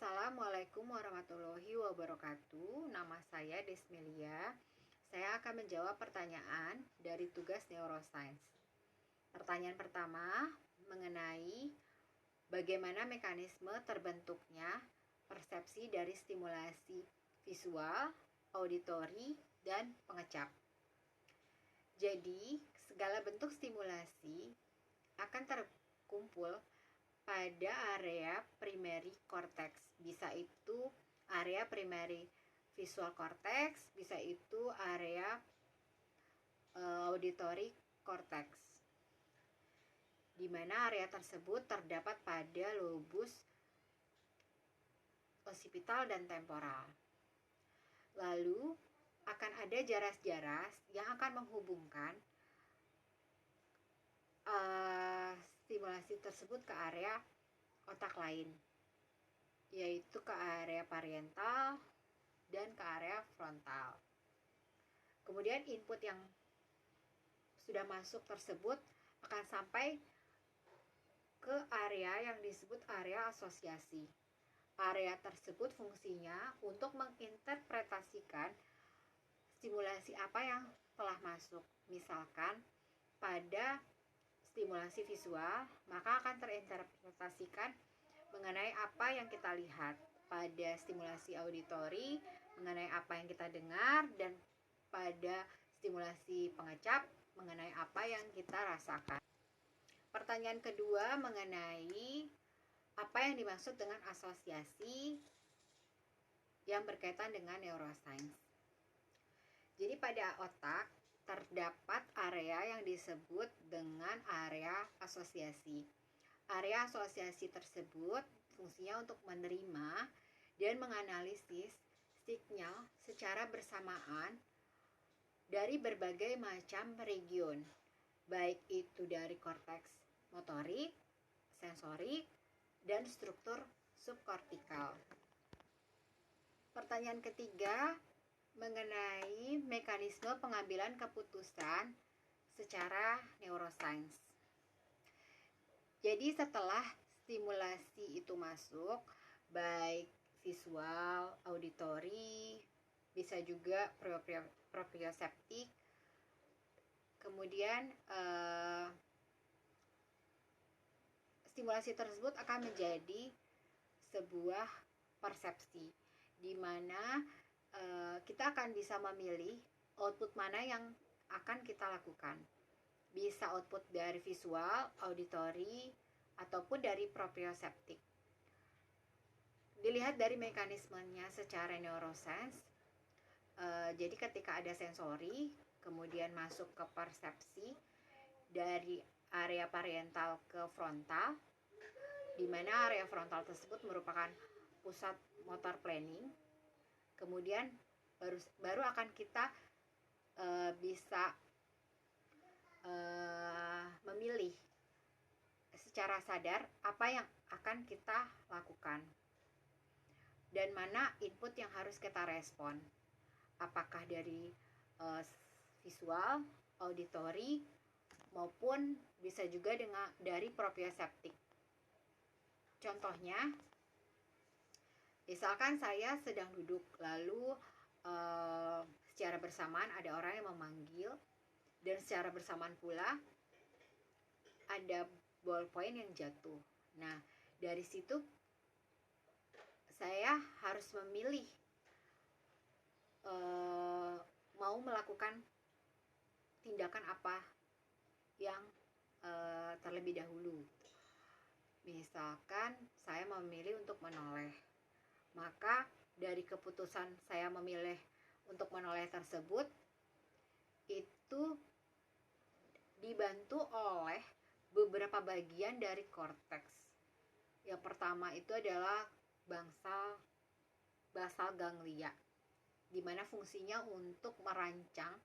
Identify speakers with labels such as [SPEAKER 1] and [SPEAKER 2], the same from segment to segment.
[SPEAKER 1] Assalamualaikum warahmatullahi wabarakatuh. Nama saya Desmelia. Saya akan menjawab pertanyaan dari tugas neuroscience. Pertanyaan pertama mengenai bagaimana mekanisme terbentuknya persepsi dari stimulasi visual, auditori, dan pengecap. Jadi, segala bentuk stimulasi akan terkumpul pada area primary cortex. Bisa itu area primary visual cortex, bisa itu area auditory cortex, di mana area tersebut terdapat pada lobus occipital dan temporal. Lalu akan ada jaras-jaras yang akan menghubungkan stimulasi tersebut ke area otak lain, yaitu ke area parietal dan ke area frontal. Kemudian input yang sudah masuk tersebut akan sampai ke area yang disebut area asosiasi. Area tersebut fungsinya untuk menginterpretasikan stimulasi apa yang telah masuk. Misalkan pada stimulasi visual, maka akan terinterpretasikan mengenai apa yang kita lihat. Pada stimulasi auditori, mengenai apa yang kita dengar, dan pada stimulasi pengecap, mengenai apa yang kita rasakan. Pertanyaan kedua mengenai apa yang dimaksud dengan asosiasi yang berkaitan dengan neuroscience. Jadi pada otak terdapat area yang disebut dengan area asosiasi. Area asosiasi tersebut fungsinya untuk menerima dan menganalisis sinyal secara bersamaan dari berbagai macam region, baik itu dari korteks motorik, sensorik, dan struktur subkortikal. Pertanyaan ketiga mengenai mekanisme pengambilan keputusan secara neuroscience. Jadi setelah stimulasi itu masuk, baik visual, auditori, bisa juga proprioseptik, kemudian stimulasi tersebut akan menjadi sebuah persepsi, di mana kita akan bisa memilih output mana yang akan kita lakukan. Bisa output dari visual, auditori, ataupun dari proprioseptik. Dilihat dari mekanismenya secara neuroscience, jadi ketika ada sensori, kemudian masuk ke persepsi dari area parietal ke frontal, di mana area frontal tersebut merupakan pusat motor planning. Kemudian baru akan kita bisa memilih secara sadar apa yang akan kita lakukan dan mana input yang harus kita respon, apakah dari visual, auditori, maupun bisa juga dari proprioseptik. Contohnya, misalkan saya sedang duduk, lalu secara bersamaan ada orang yang memanggil, dan secara bersamaan pula ada ballpoint yang jatuh. Nah, dari situ saya harus memilih mau melakukan tindakan apa yang terlebih dahulu. Misalkan saya memilih untuk menoleh, maka dari keputusan saya memilih untuk menoleh tersebut itu dibantu oleh beberapa bagian dari korteks. Yang pertama itu adalah basal ganglia, di mana fungsinya untuk merancang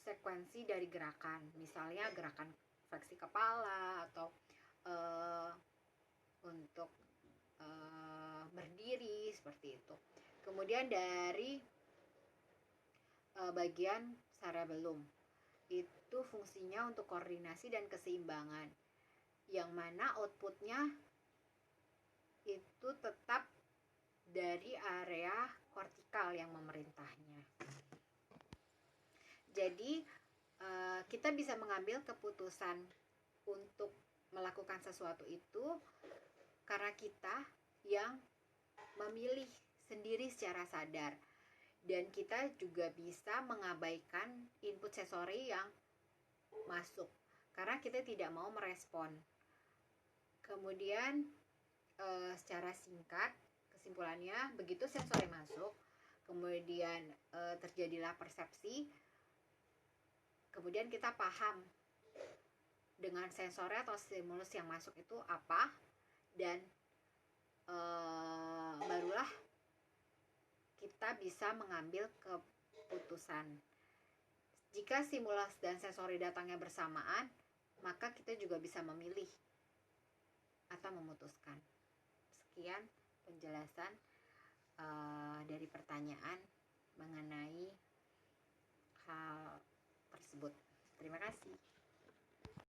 [SPEAKER 1] sekuensi dari gerakan, misalnya gerakan fleksi kepala atau untuk berdiri seperti itu. Kemudian dari bagian cerebellum, itu fungsinya untuk koordinasi dan keseimbangan, yang mana outputnya itu tetap dari area kortikal yang memerintahnya. Jadi kita bisa mengambil keputusan untuk melakukan sesuatu itu karena kita yang memilih sendiri secara sadar, dan kita juga bisa mengabaikan input sensori yang masuk karena kita tidak mau merespon. Kemudian secara singkat kesimpulannya, begitu sensori masuk, kemudian terjadilah persepsi, kemudian kita paham dengan sensori atau stimulus yang masuk itu apa, dan barulah kita bisa mengambil keputusan. Jika stimulus dan sensori datangnya bersamaan, maka kita juga bisa memilih atau memutuskan. Sekian penjelasan dari pertanyaan mengenai hal tersebut. Terima kasih.